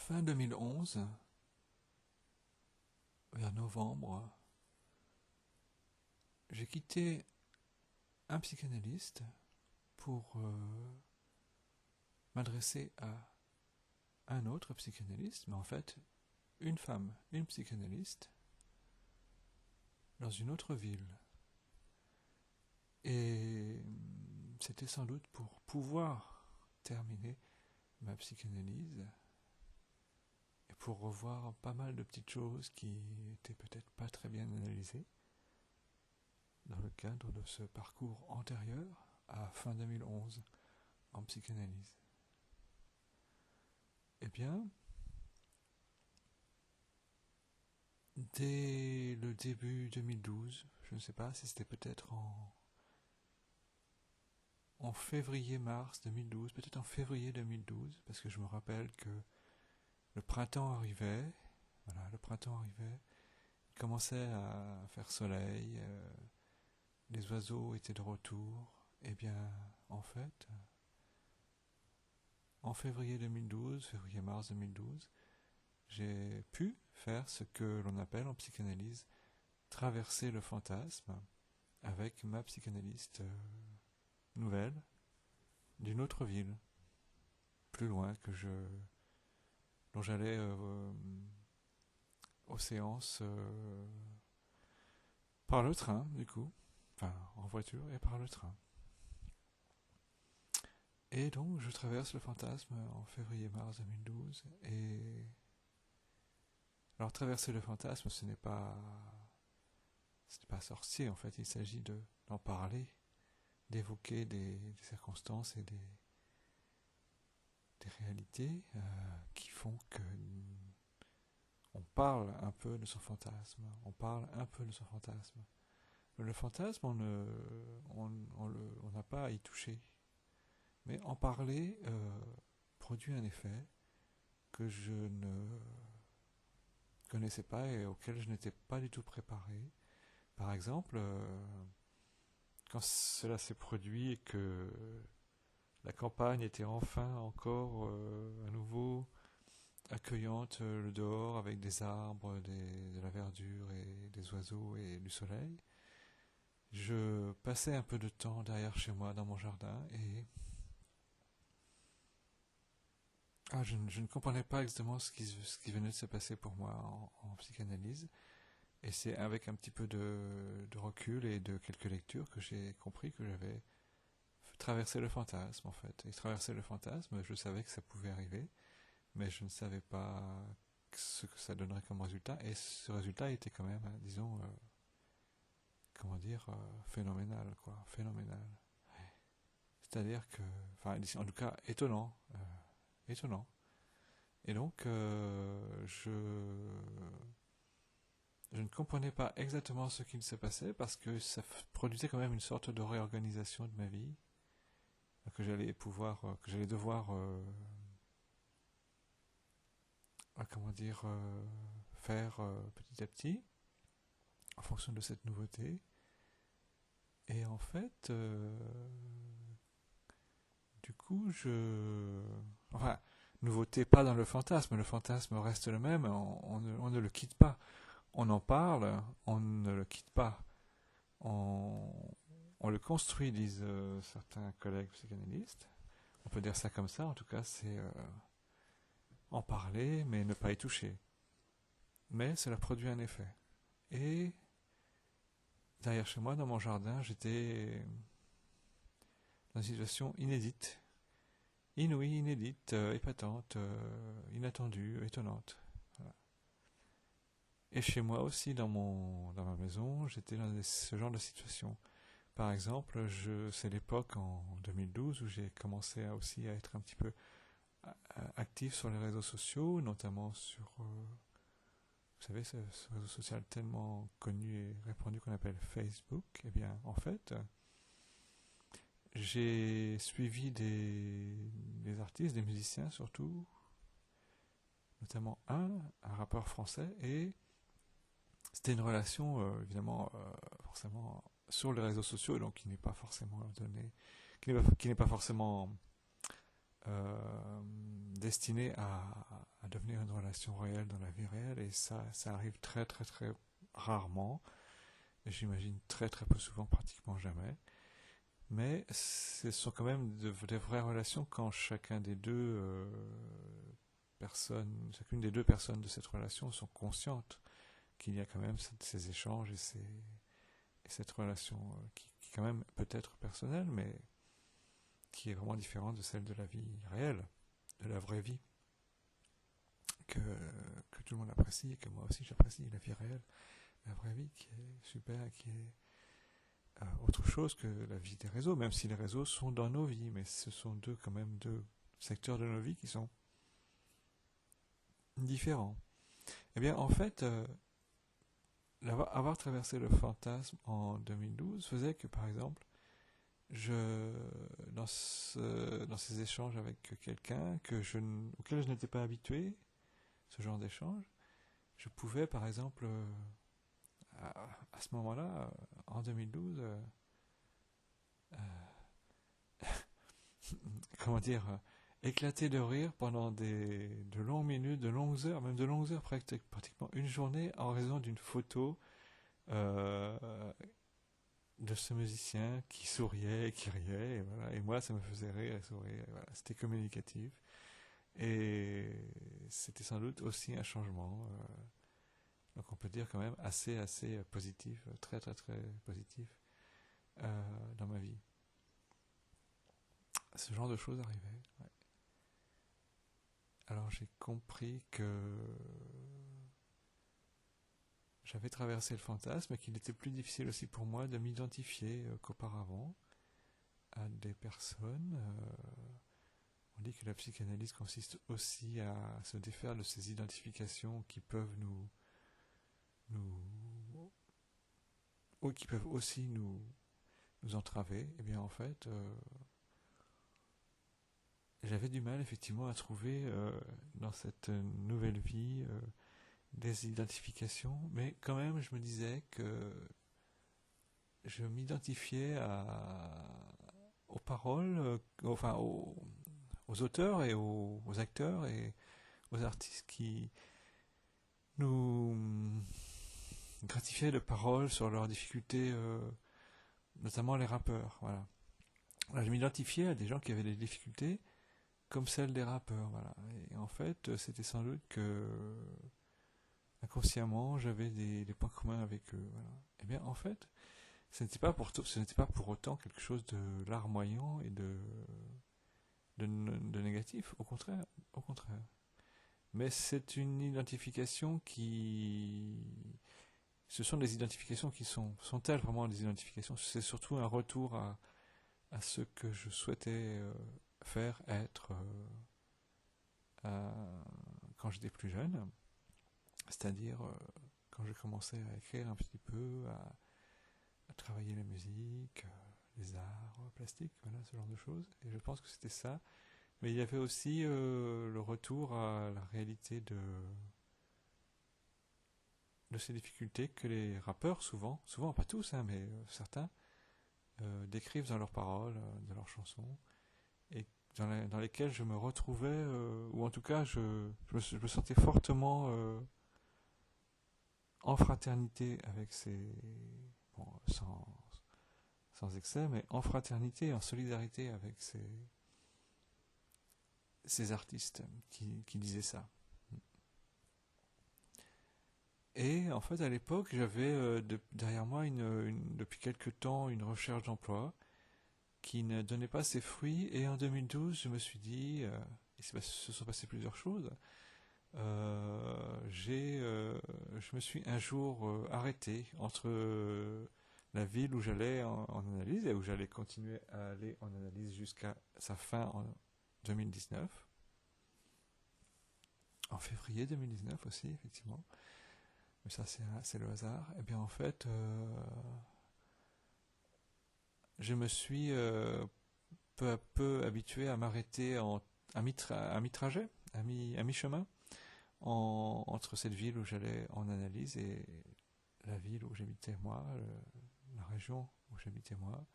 Fin 2011, vers novembre, j'ai quitté un psychanalyste pour m'adresser à un autre psychanalyste, mais en fait une femme, une psychanalyste, dans une autre ville. Et c'était sans doute pour pouvoir terminer ma psychanalyse et pour revoir pas mal de petites choses qui étaient peut-être pas très bien analysées dans le cadre de ce parcours antérieur à fin 2011 en psychanalyse. Eh bien, dès le début 2012, je ne sais pas si c'était peut-être en février-mars 2012, peut-être en février 2012, parce que je me rappelle que le printemps arrivait, il commençait à faire soleil, les oiseaux étaient de retour. Eh bien, en fait, en février 2012, février-mars 2012, j'ai pu faire ce que l'on appelle en psychanalyse traverser le fantasme avec ma psychanalyste nouvelle d'une autre ville, plus loin dont j'allais aux séances par le train, du coup, enfin en voiture et par le train. Et donc je traverse le fantasme en février-mars 2012 et alors traverser le fantasme, ce n'est pas sorcier en fait, il s'agit d'en parler, d'évoquer des circonstances et des réalités qui font que on parle un peu de son fantasme. Le fantasme, on n'a pas à y toucher. Mais en parler produit un effet que je ne connaissais pas et auquel je n'étais pas du tout préparé. Par exemple, quand cela s'est produit et que la campagne était enfin encore à nouveau accueillante, le dehors avec des arbres, de la verdure et des oiseaux et du soleil, je passais un peu de temps derrière chez moi dans mon jardin et je ne comprenais pas exactement ce qui venait de se passer pour moi en psychanalyse. Et c'est avec un petit peu de recul et de quelques lectures que j'ai compris que j'avais traversé le fantasme en fait. Et traverser le fantasme, je savais que ça pouvait arriver, mais je ne savais pas ce que ça donnerait comme résultat. Et ce résultat était quand même, disons, phénoménal, quoi. Phénoménal. C'est-à-dire que, enfin, en tout cas, étonnant. Étonnant. Et donc, je ne comprenais pas exactement ce qu'il se passait parce que ça produisait quand même une sorte de réorganisation de ma vie que j'allais devoir faire petit à petit en fonction de cette nouveauté. Et en fait, du coup, enfin, nouveauté pas dans le fantasme reste le même, on ne le quitte pas. On en parle, on ne le quitte pas. On le construit, disent certains collègues psychanalystes. On peut dire ça comme ça, en tout cas, c'est en parler, mais ne pas y toucher. Mais cela produit un effet. Et derrière chez moi, dans mon jardin, j'étais dans une situation inédite, inouïe, inédite, épatante, inattendue, étonnante. Voilà. Et chez moi aussi, dans ma maison, j'étais dans ce genre de situation. Par exemple, c'est l'époque en 2012 où j'ai commencé aussi à être un petit peu actif sur les réseaux sociaux, notamment sur, vous savez, ce réseau social tellement connu et répandu qu'on appelle Facebook. Eh bien, en fait, j'ai suivi des artistes, des musiciens surtout, notamment un rappeur français, et c'était une relation, évidemment, forcément sur les réseaux sociaux, donc qui n'est pas forcément donné, qui n'est pas forcément destiné à devenir une relation réelle dans la vie réelle, et ça arrive très très très rarement, et j'imagine très très peu souvent, pratiquement jamais. Mais ce sont quand même des vraies relations quand chacune des deux personnes de cette relation sont conscientes qu'il y a quand même ces échanges et cette relation qui quand même peut être personnelle, mais qui est vraiment différente de celle de la vie réelle, de la vraie vie, que tout le monde apprécie et que moi aussi j'apprécie, la vie réelle, la vraie vie qui est super, qui est autre chose que la vie des réseaux, même si les réseaux sont dans nos vies, mais ce sont quand même deux secteurs de nos vies qui sont différents. Eh bien, en fait, avoir traversé le fantasme en 2012 faisait que, par exemple, dans ces échanges avec quelqu'un auquel je n'étais pas habitué, ce genre d'échange, je pouvais, par exemple, à ce moment-là, en 2012, comment dire, éclater de rire pendant de longues minutes, de longues heures, même de longues heures, pratiquement une journée, en raison d'une photo de ce musicien qui souriait, qui riait, et voilà. Et moi, ça me faisait rire et sourire, et voilà. C'était communicatif. Et c'était sans doute aussi un changement. Donc on peut dire quand même assez positif, très très très positif dans ma vie. Ce genre de choses arrivait. Ouais. Alors j'ai compris que j'avais traversé le fantasme et qu'il était plus difficile aussi pour moi de m'identifier qu'auparavant à des personnes. On dit que la psychanalyse consiste aussi à se défaire de ces identifications qui peuvent ou qui peuvent aussi nous entraver. Et bien en fait, j'avais du mal effectivement à trouver dans cette nouvelle vie des identifications, mais quand même je me disais que je m'identifiais aux paroles, aux auteurs et aux acteurs et aux artistes qui nous gratifiaient de paroles sur leurs difficultés, notamment les rappeurs. Voilà. Là, je m'identifiais à des gens qui avaient des difficultés comme celles des rappeurs. Voilà. Et en fait, c'était sans doute que inconsciemment, j'avais des points communs avec eux. Voilà. Et bien, en fait, ce n'était pas pour autant quelque chose de larmoyant et de négatif. Au contraire, au contraire. Mais c'est une identification ce sont des identifications qui sont-elles vraiment des identifications? C'est surtout un retour à ce que je souhaitais faire, être quand j'étais plus jeune. C'est-à-dire quand j'ai commencé à écrire un petit peu, à travailler la musique, les arts plastiques, voilà, ce genre de choses. Et je pense que c'était ça. Mais il y avait aussi le retour à la réalité de ces difficultés que les rappeurs, souvent pas tous, hein, mais certains, décrivent dans leurs paroles, dans leurs chansons, et dans lesquelles je me retrouvais, ou en tout cas je me sentais fortement en fraternité avec bon, sans excès, mais en fraternité, en solidarité avec ces artistes qui disaient ça. Et en fait, à l'époque, j'avais derrière moi depuis quelque temps une recherche d'emploi qui ne donnait pas ses fruits. Et en 2012, je me suis dit, se sont passées plusieurs choses. Je me suis un jour arrêté entre la ville où j'allais en analyse et où j'allais continuer à aller en analyse jusqu'à sa fin en 2019. En février 2019 aussi, effectivement. Mais ça, c'est le hasard. Et bien, en fait, je me suis peu à peu habitué à m'arrêter à mi-trajet, à mi-chemin, entre cette ville où j'allais en analyse et la ville où j'habitais moi, la région où j'habitais moi.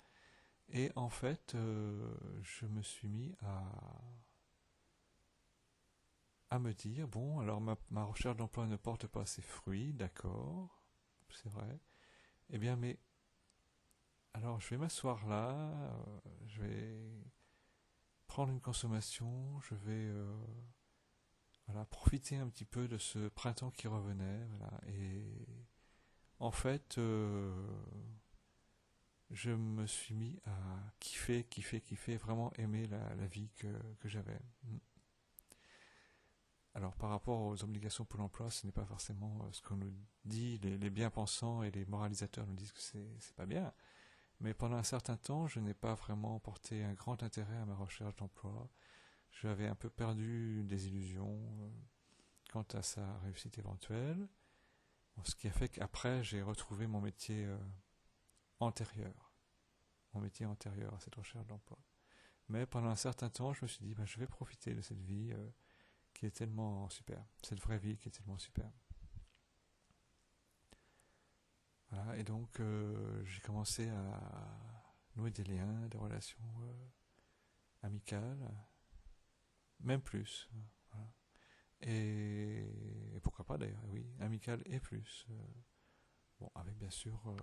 Et en fait, je me suis mis à me dire, bon, alors ma recherche d'emploi ne porte pas ses fruits, d'accord, c'est vrai. Eh bien, mais alors je vais m'asseoir là, je vais prendre une consommation, je vais voilà, profiter un petit peu de ce printemps qui revenait, voilà, et en fait, je me suis mis à kiffer, vraiment aimer la vie que j'avais. Alors par rapport aux obligations pour l'emploi, ce n'est pas forcément ce qu'on nous dit, les bien-pensants et les moralisateurs nous disent que c'est pas bien, mais pendant un certain temps, je n'ai pas vraiment porté un grand intérêt à ma recherche d'emploi. J'avais un peu perdu des illusions quant à sa réussite éventuelle, ce qui a fait qu'après j'ai retrouvé antérieur, mon métier antérieur à cette recherche d'emploi. Mais pendant un certain temps, je me suis dit, bah, je vais profiter de cette vie qui est tellement super, cette vraie vie qui est tellement super. Voilà, et donc j'ai commencé à nouer des liens, des relations amicales, même plus. Voilà. Et pourquoi pas d'ailleurs, oui, amicales et plus. Bon, avec bien sûr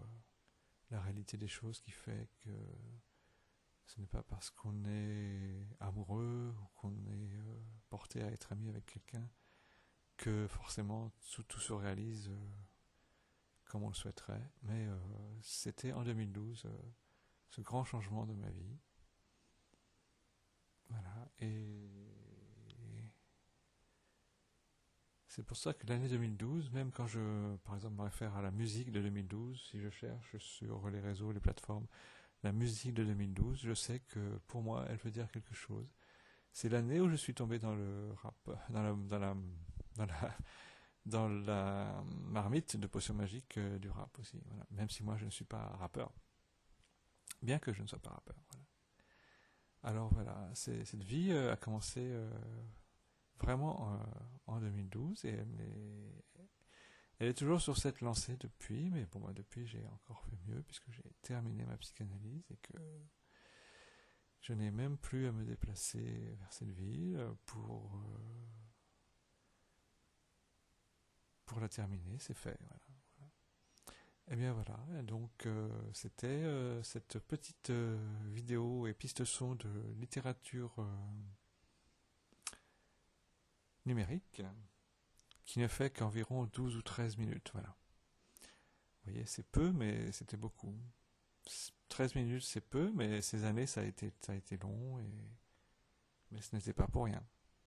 la réalité des choses qui fait que ce n'est pas parce qu'on est amoureux ou qu'on est porté à être ami avec quelqu'un que forcément tout se réalise comme on le souhaiterait. Mais c'était en 2012 ce grand changement de ma vie. Voilà. Et c'est pour ça que l'année 2012, même quand je, par exemple, me réfère à la musique de 2012, si je cherche sur les réseaux, les plateformes, la musique de 2012, je sais que pour moi, elle veut dire quelque chose. C'est l'année où je suis tombé dans le rap, dans la, dans la marmite de potions magiques du rap aussi. Voilà. Même si moi je ne suis pas rappeur, bien que je ne sois pas rappeur. Voilà. Alors voilà, cette vie a commencé vraiment en 2012 et elle est toujours sur cette lancée depuis, mais bon, moi, depuis j'ai encore fait mieux puisque j'ai terminé ma psychanalyse et que je n'ai même plus à me déplacer vers cette ville pour la terminer, c'est fait. Voilà. Et bien voilà, et donc c'était cette petite vidéo et piste son de littérature numérique qui ne fait qu'environ 12 ou 13 minutes. Voilà. Vous voyez, c'est peu, mais c'était beaucoup. 13 minutes, c'est peu, mais ces années, ça a été long, mais ce n'était pas pour rien.